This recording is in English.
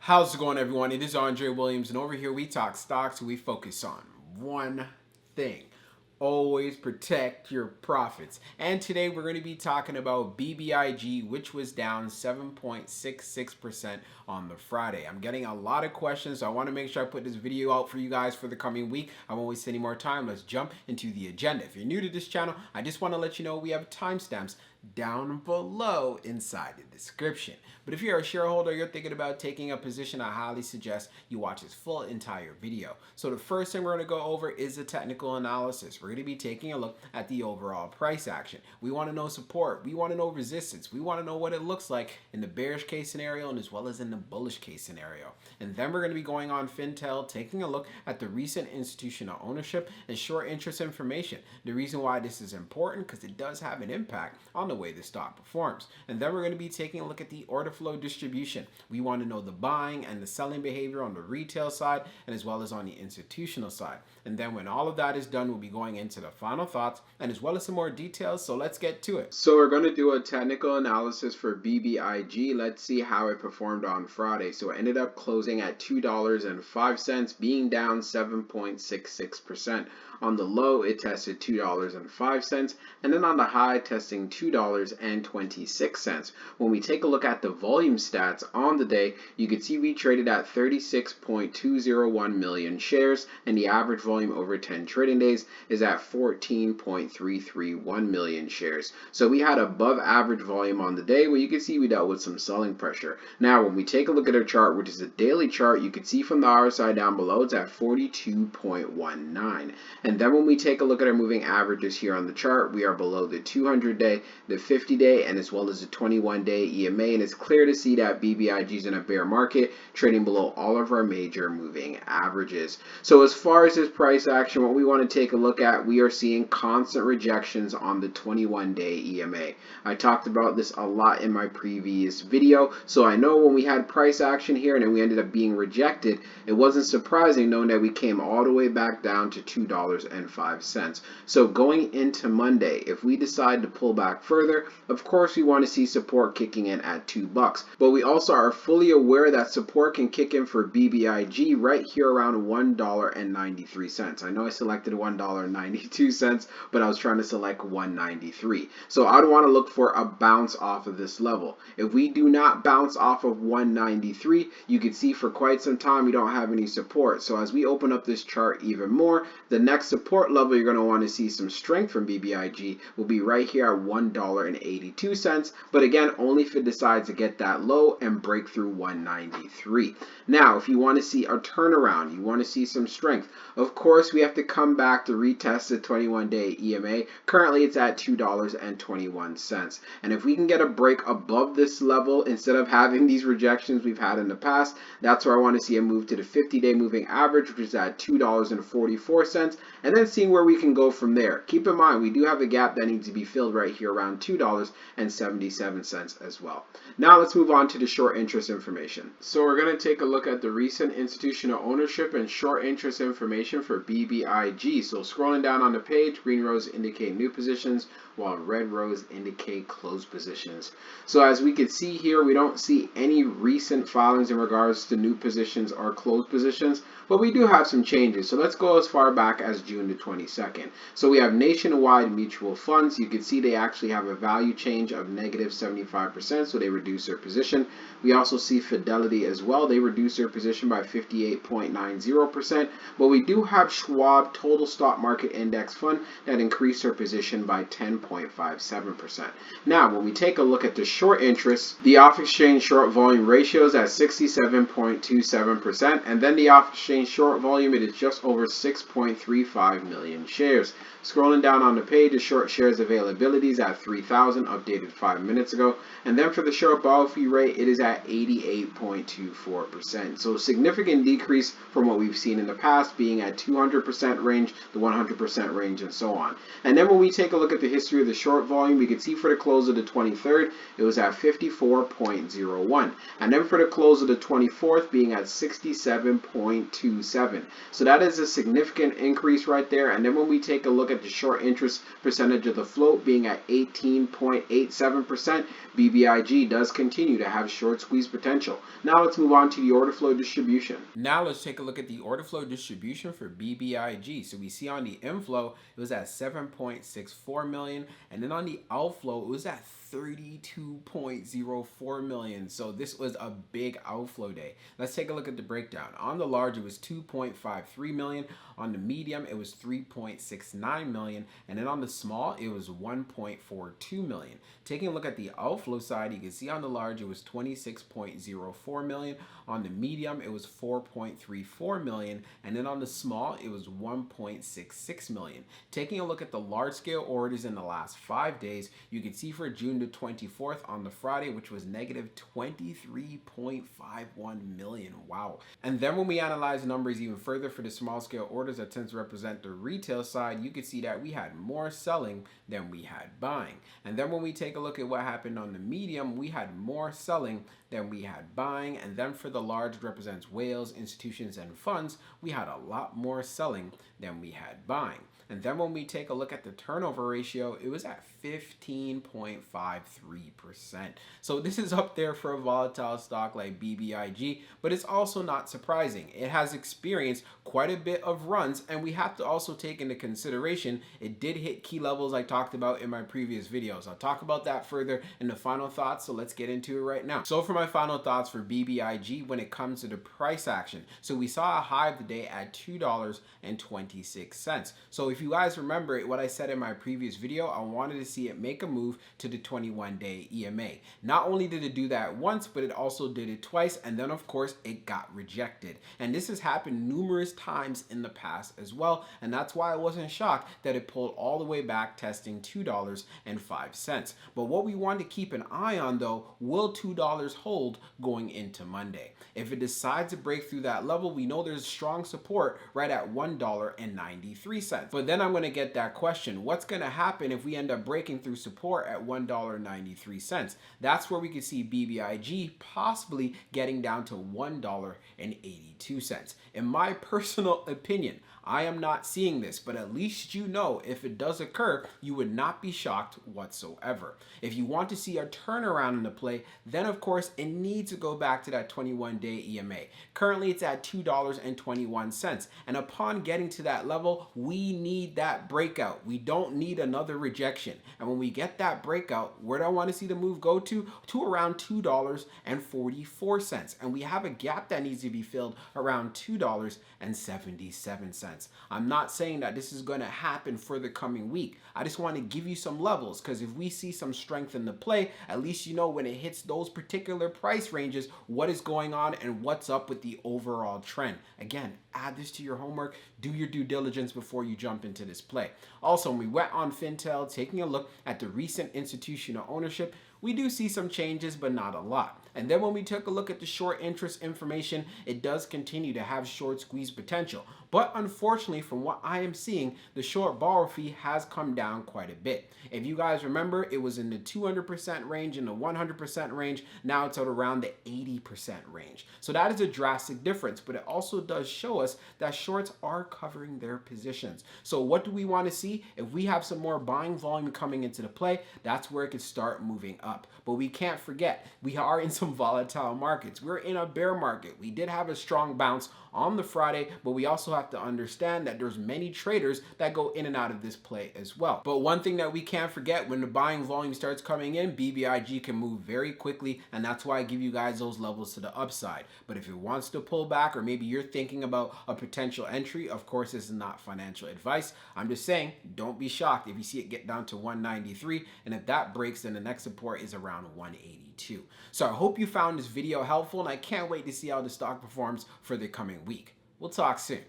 How's it going, everyone? It is Andre Williams, and over here we talk stocks. We focus on one thing: always protect your profits. And today we're going to be talking about BBIG, which was down 7.66% on the Friday. I'm getting a lot of questions, so I want to make sure I put this video out for you guys for the coming week. I won't waste any more time. Let's jump into the agenda. If you're new to this channel, I just want to let you know we have timestamps down below inside the description. But if you're a shareholder, you're thinking about taking a position, I highly suggest you watch this full entire video. So the first thing we're going to go over is the technical analysis. We're going to be taking a look at the overall price action. We want to know support. We want to know resistance. We want to know what it looks like in the bearish case scenario and as well as in the bullish case scenario. And then we're going to be going on Fintel, taking a look at the recent institutional ownership and short interest information. The reason why this is important because it does have an impact on the way the stock performs. And then we're going to be taking a look at the order flow distribution. We want to know the buying and the selling behavior on the retail side and as well as on the institutional side. And then when all of that is done, we'll be going into the final thoughts and as well as some more details. So let's get to it. So we're going to do a technical analysis for BBIG. Let's see how it performed on Friday. So it ended up closing at $2.05, being down 7.66%. On the low, it tested $2.05, and then on the high, testing $2.26. When we take a look at the volume stats on the day, you can see we traded at 36.201 million shares, and the average volume over 10 trading days is at 14.331 million shares. So we had above average volume on the day, where you can see we dealt with some selling pressure. Now, when we take a look at our chart, which is a daily chart, you can see from the RSI down below, it's at 42.19. And then when we take a look at our moving averages here on the chart, we are below the 200-day, the 50-day, and as well as the 21-day EMA. And it's clear to see that BBIG is in a bear market, trading below all of our major moving averages. So as far as this price action, what we want to take a look at, we are seeing constant rejections on the 21-day EMA. I talked about this a lot in my previous video. So I know when we had price action here and then we ended up being rejected, it wasn't surprising knowing that we came all the way back down to $2.05. So going into Monday, if we decide to pull back further, of course we want to see support kicking in at $2. But we also are fully aware that support can kick in for BBIG right here around $1.93. I know I selected $1.92, but I was trying to select $1.93. So I'd want to look for a bounce off of this level. If we do not bounce off of $1.93, you can see for quite some time we don't have any support. So as we open up this chart even more, the next support level you're going to want to see some strength from BBIG will be right here at $1.82. But again, only if it decides to get that low and break through $1.93. Now, if you want to see a turnaround, you want to see some strength, of course, we have to come back to retest the 21-day EMA. Currently, it's at $2.21. And if we can get a break above this level, instead of having these rejections we've had in the past, that's where I want to see a move to the 50-day moving average, which is at $2.44, and then seeing where we can go from there. Keep in mind, we do have a gap that needs to be filled right here around $2.77 as well. Now let's move on to the short interest information. So we're going to take a look at the recent institutional ownership and short interest information for BBIG. So scrolling down on the page, green rows indicate new positions, while red rows indicate closed positions. So as we can see here, we don't see any recent filings in regards to new positions or closed positions, but we do have some changes. So let's go as far back as June the 22nd. So we have Nationwide Mutual Funds. You can see they actually have a value change of negative 75%, so they reduce their position. We also see Fidelity as well. They reduce their position by 58.90%, but we do have Schwab Total Stock Market Index Fund that increased their position by 10.57%. Now, when we take a look at the short interest, the off-exchange short volume ratio is at 67.27%, and then the off-exchange short volume, it is just over 6.35 million shares. Scrolling down on the page, the short shares availability is at 3,000, updated 5 minutes ago. And then for the short borrow fee rate, it is at 88.24%. So a significant decrease from what we've seen in the past, being at 200% range, the 100% range, and so on. And then when we take a look at the history of the short volume, we can see for the close of the 23rd, it was at 54.01. And then for the close of the 24th, being at 67.27. So that is a significant increase right there. And then when we take a look at at the short interest percentage of the float being at 18.87%, BBIG does continue to have short squeeze potential. Now let's move on to the order flow distribution. Now let's take a look at the order flow distribution for BBIG. So we see on the inflow, it was at 7.64 million. And then on the outflow, it was at 32.04 million. So this was a big outflow day. Let's take a look at the breakdown. On the large, it was 2.53 million. On the medium, it was 3.69 million. And then on the small, it was 1.42 million. Taking a look at the outflow side, you can see on the large, it was 26.04 million. On the medium, it was 4.34 million. And then on the small, it was 1.66 million. Taking a look at the large scale orders in the last 5 days, you can see for June the 24th on the Friday, which was negative 23.51 million. Wow. And then when we analyze numbers even further for the small scale orders that tends to represent the retail side, you can see that we had more selling than we had buying. And then when we take a look at what happened on the medium, we had more selling than we had buying. And then for the large, represents whales, institutions, and funds, we had a lot more selling than we had buying. And then when we take a look at the turnover ratio, it was at 15.53%. So this is up there for a volatile stock like BBIG, but it's also not surprising. It has experienced quite a bit of runs, and we have to also take into consideration it did hit key levels I talked about in my previous videos. I'll talk about that further in the final thoughts, so let's get into it right now. So for my final thoughts for BBIG when it comes to the price action. So we saw a high of the day at $2.26. So if you guys remember what I said in my previous video, I wanted to see it make a move to the 21-day EMA. Not only did it do that once, but it also did it twice, and then of course it got rejected. And this has happened numerous times in the past as well, and that's why I wasn't shocked that it pulled all the way back, testing $2.05. But what we want to keep an eye on though, will $2 hold going into Monday? If it decides to break through that level, we know there's strong support right at $1.93. But then I'm going to get that question, what's going to happen if we end up breaking through support at $1.93? That's where we could see BBIG possibly getting down to $1.82. In my personal opinion, I am not seeing this, but at least you know if it does occur, you would not be shocked whatsoever. If you want to see a turnaround in the play, then of course it needs to go back to that 21-day EMA. Currently it's at $2.21, and upon getting to that level, we need that breakout. We don't need another rejection. And when we get that breakout, where do I want to see the move go to? To around $2.44. And we have a gap that needs to be filled around $2.77. I'm not saying that this is going to happen for the coming week. I just want to give you some levels, because if we see some strength in the play, at least you know when it hits those particular price ranges, what is going on and what's up with the overall trend. Again, add this to your homework. Do your due diligence before you jump into this play. Also, when we went on Fintel, taking a look at the recent institutional ownership, we do see some changes, but not a lot. And then when we took a look at the short interest information, it does continue to have short squeeze potential. But unfortunately, from what I am seeing, the short borrow fee has come down quite a bit. If you guys remember, it was in the 200% range, in the 100% range. Now it's at around the 80% range. So that is a drastic difference, but it also does show us that shorts are covering their positions. So what do we want to see? If we have some more buying volume coming into the play, that's where it could start moving up. But we can't forget, we are in some volatile markets. We're in a bear market. We did have a strong bounce on the Friday, but we also have to understand that there's many traders that go in and out of this play as well. But one thing that we can't forget, when the buying volume starts coming in, BBIG can move very quickly, and that's why I give you guys those levels to the upside. But if it wants to pull back, or maybe you're thinking about a potential entry, of course this is not financial advice. I'm just saying, don't be shocked if you see it get down to 193, and if that breaks, then the next support is around 182. So I hope you found this video helpful, and I can't wait to see how the stock performs for the coming week. We'll talk soon.